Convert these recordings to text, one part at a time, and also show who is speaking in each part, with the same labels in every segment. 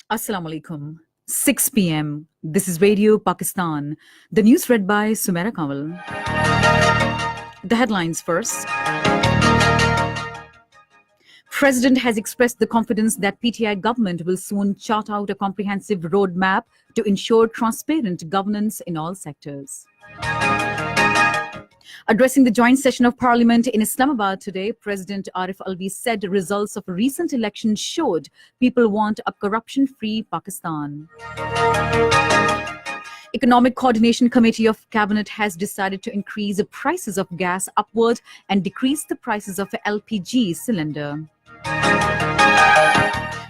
Speaker 1: Assalamu alaikum. 6 p.m. This is Radio Pakistan. The news read by Sumera Kamal. The headlines first. President has expressed the confidence that PTI government will soon chart out a comprehensive roadmap to ensure transparent governance in all sectors. Addressing the joint session of Parliament in Islamabad today, President Arif Alvi said results of a recent election showed people want a corruption-free Pakistan. Economic Coordination Committee of Cabinet has decided to increase the prices of gas upward and decrease the prices of LPG cylinder.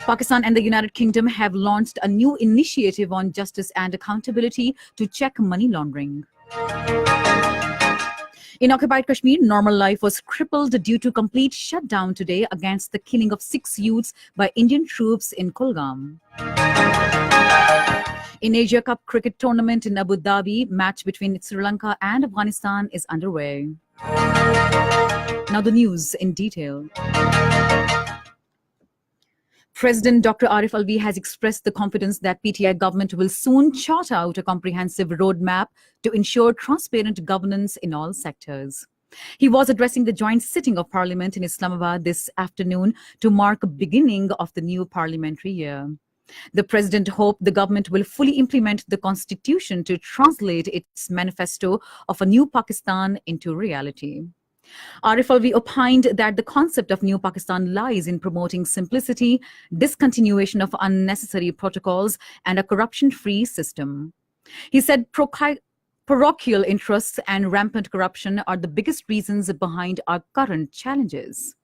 Speaker 1: Pakistan and the United Kingdom have launched a new initiative on justice and accountability to check money laundering. In occupied Kashmir, normal life was crippled due to complete shutdown today against the killing of 6 youths by Indian troops in Kulgam. In Asia Cup cricket tournament in Abu Dhabi, match between Sri Lanka and Afghanistan is underway. Now the news in detail. President Dr. Arif Alvi has expressed the confidence that PTI government will soon chart out a comprehensive roadmap to ensure transparent governance in all sectors. He was addressing the joint sitting of Parliament in Islamabad this afternoon to mark the beginning of the new parliamentary year. The President hoped the government will fully implement the Constitution to translate its manifesto of a new Pakistan into reality. Arif Alvi opined that the concept of New Pakistan lies in promoting simplicity, discontinuation of unnecessary protocols, and a corruption-free system. He said parochial interests and rampant corruption are the biggest reasons behind our current challenges.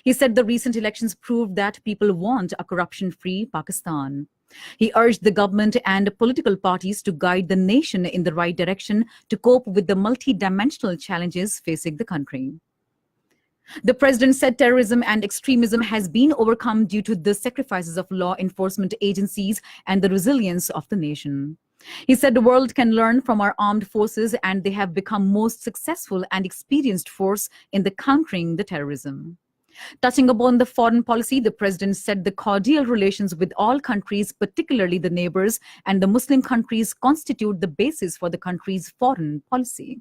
Speaker 1: He said the recent elections proved that people want a corruption-free Pakistan. He urged the government and political parties to guide the nation in the right direction to cope with the multi-dimensional challenges facing the country. The president said terrorism and extremism has been overcome due to the sacrifices of law enforcement agencies and the resilience of the nation. He said the world can learn from our armed forces and they have become most successful and experienced force in the countering the terrorism. Touching upon the foreign policy, the president said the cordial relations with all countries, particularly the neighbors and the Muslim countries, constitute the basis for the country's foreign policy.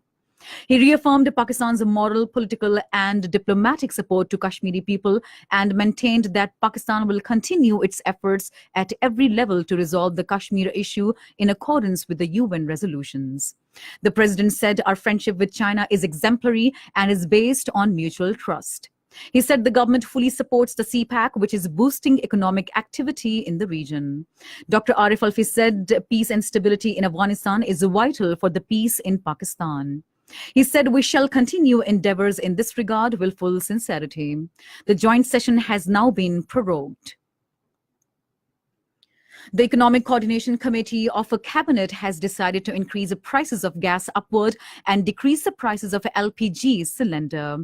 Speaker 1: He reaffirmed Pakistan's moral, political and diplomatic support to Kashmiri people and maintained that Pakistan will continue its efforts at every level to resolve the Kashmir issue in accordance with the UN resolutions. The president said our friendship with China is exemplary and is based on mutual trust. He said the government fully supports the CPAC, which is boosting economic activity in the region. Dr. Arif Alvi said peace and stability in Afghanistan is vital for the peace in Pakistan. He said we shall continue endeavors in this regard with full sincerity. The joint session has now been prorogued. The Economic Coordination Committee of a Cabinet has decided to increase the prices of gas upward and decrease the prices of LPG cylinder.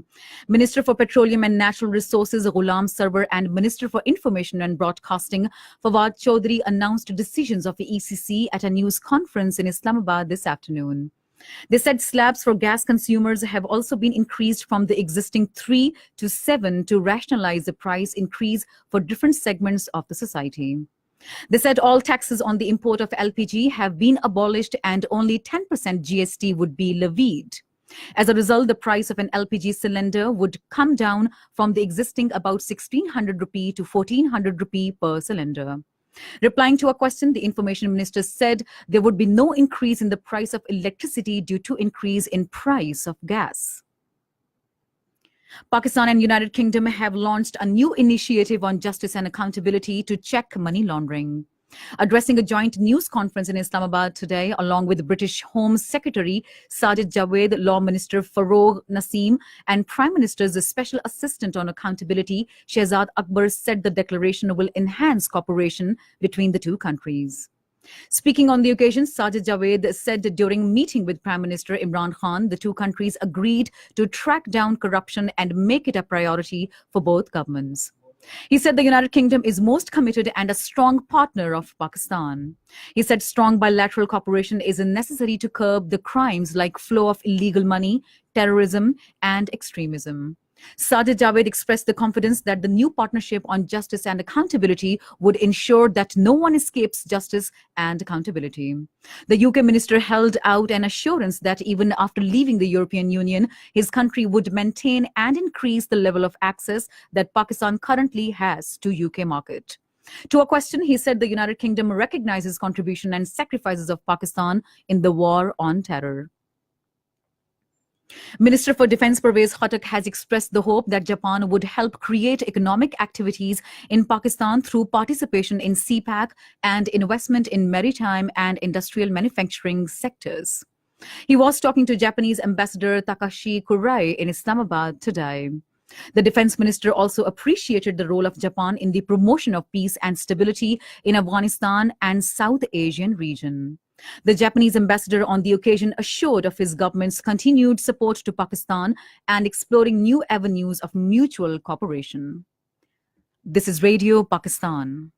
Speaker 1: Minister for Petroleum and Natural Resources Ghulam Sarwar and Minister for Information and Broadcasting Fawad Chaudhary announced decisions of the ECC at a news conference in Islamabad this afternoon. They said slabs for gas consumers have also been increased from the existing 3 to 7 to rationalize the price increase for different segments of the society. They said all taxes on the import of LPG have been abolished and only 10% GST would be levied. As a result, the price of an LPG cylinder would come down from the existing about 1,600 rupee to 1,400 rupee per cylinder. Replying to a question, the Information Minister said there would be no increase in the price of electricity due to increase in price of gas. Pakistan and United Kingdom have launched a new initiative on justice and accountability to check money laundering. Addressing a joint news conference in Islamabad today, along with British Home Secretary Sajid Javed, Law Minister Farooq Naseem, and Prime Minister's Special Assistant on Accountability, Shehzad Akbar, said the declaration will enhance cooperation between the two countries. Speaking on the occasion, Sajid Javed said during meeting with Prime Minister Imran Khan, the two countries agreed to track down corruption and make it a priority for both governments. He said the United Kingdom is most committed and a strong partner of Pakistan. He said strong bilateral cooperation is necessary to curb the crimes like flow of illegal money, terrorism, and extremism. Sajid Javed expressed the confidence that the new partnership on justice and accountability would ensure that no one escapes justice and accountability. The UK minister held out an assurance that even after leaving the European Union, his country would maintain and increase the level of access that Pakistan currently has to UK market. To a question, he said the United Kingdom recognizes contribution and sacrifices of Pakistan in the war on terror. Minister for Defense Pervez Khattak has expressed the hope that Japan would help create economic activities in Pakistan through participation in CPAC and investment in maritime and industrial manufacturing sectors. He was talking to Japanese Ambassador Takashi Kurai in Islamabad today. The defense minister also appreciated the role of Japan in the promotion of peace and stability in Afghanistan and South Asian region. The Japanese ambassador on the occasion assured of his government's continued support to Pakistan and exploring new avenues of mutual cooperation. This is Radio Pakistan.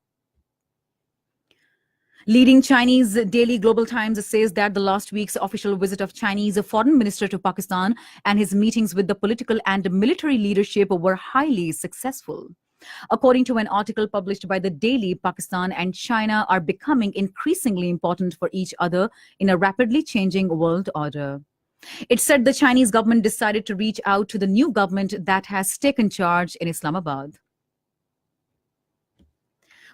Speaker 1: Leading Chinese daily Global Times says that the last week's official visit of Chinese foreign minister to Pakistan and his meetings with the political and military leadership were highly successful. According to an article published by the Daily, Pakistan and China are becoming increasingly important for each other in a rapidly changing world order. It said the Chinese government decided to reach out to the new government that has taken charge in Islamabad.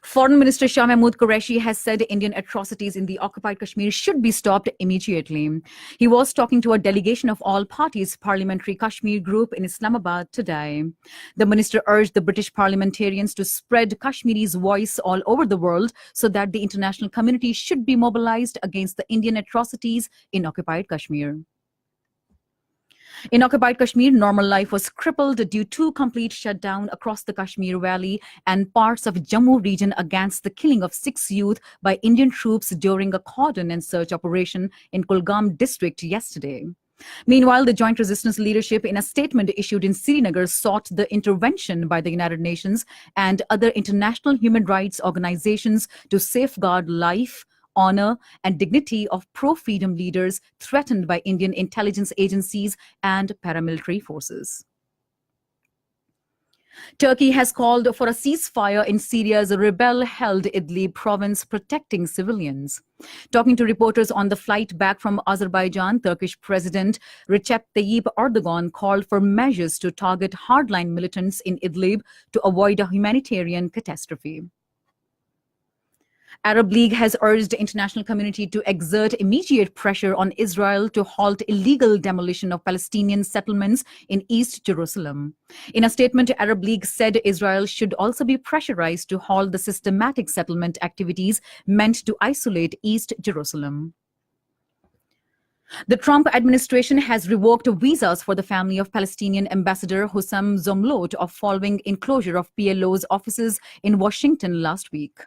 Speaker 1: Foreign Minister Shah Mahmood Qureshi has said Indian atrocities in the occupied Kashmir should be stopped immediately. He was talking to a delegation of all parties parliamentary Kashmir group in Islamabad today. The minister urged the British parliamentarians to spread Kashmiri's voice all over the world so that the international community should be mobilized against the Indian atrocities in occupied Kashmir. In occupied Kashmir, normal life was crippled due to complete shutdown across the Kashmir Valley and parts of Jammu region against the killing of 6 youth by Indian troops during a cordon and search operation in Kulgam district yesterday. Meanwhile, the Joint Resistance Leadership, in a statement issued in Srinagar, sought the intervention by the United Nations and other international human rights organizations to safeguard life, honor, and dignity of pro-freedom leaders threatened by Indian intelligence agencies and paramilitary forces. Turkey has called for a ceasefire in Syria's rebel-held Idlib province, protecting civilians. Talking to reporters on the flight back from Azerbaijan, Turkish President Recep Tayyip Erdogan called for measures to target hardline militants in Idlib to avoid a humanitarian catastrophe. Arab League has urged the international community to exert immediate pressure on Israel to halt illegal demolition of Palestinian settlements in East Jerusalem. In a statement, Arab League said Israel should also be pressurized to halt the systematic settlement activities meant to isolate East Jerusalem. The Trump administration has revoked visas for the family of Palestinian ambassador Hussam Zomlot following enclosure of PLO's offices in Washington last week.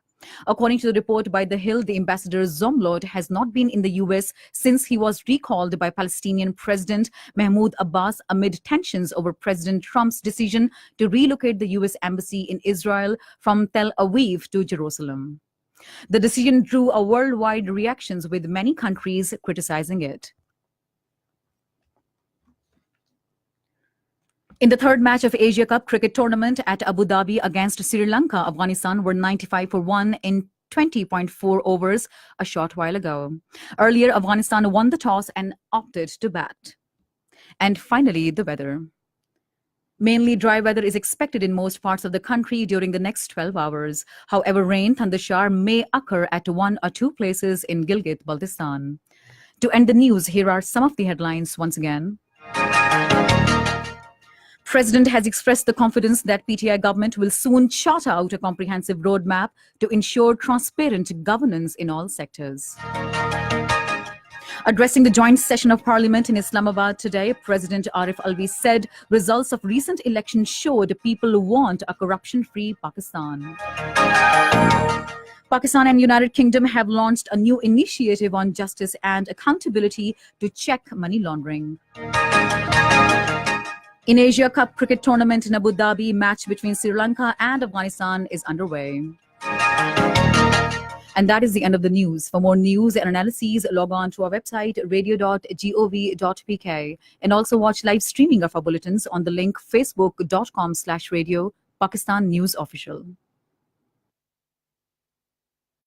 Speaker 1: According to the report by The Hill, the ambassador Zomlot has not been in the U.S. since he was recalled by Palestinian President Mahmoud Abbas amid tensions over President Trump's decision to relocate the U.S. embassy in Israel from Tel Aviv to Jerusalem. The decision drew a worldwide reactions, with many countries criticizing it. In the third match of Asia Cup cricket tournament at Abu Dhabi against Sri Lanka, Afghanistan were 95 for 1 in 20.4 overs a short while ago. Earlier, Afghanistan won the toss and opted to bat. And finally, the weather. Mainly dry weather is expected in most parts of the country during the next 12 hours. However, rain, thundershower may occur at 1 or 2 places in Gilgit-Baltistan. To end the news, here are some of the headlines once again. President has expressed the confidence that PTI government will soon chart out a comprehensive roadmap to ensure transparent governance in all sectors. Addressing the joint session of Parliament in Islamabad today, President Arif Alvi said results of recent elections showed people want a corruption-free Pakistan. Pakistan and United Kingdom have launched a new initiative on justice and accountability to check money laundering. In Asia Cup cricket tournament in Abu Dhabi, match between Sri Lanka and Afghanistan is underway. And that is the end of the news. For more news and analyses, log on to our website, radio.gov.pk, and also watch live streaming of our bulletins on the link facebook.com/radio Pakistan News Official.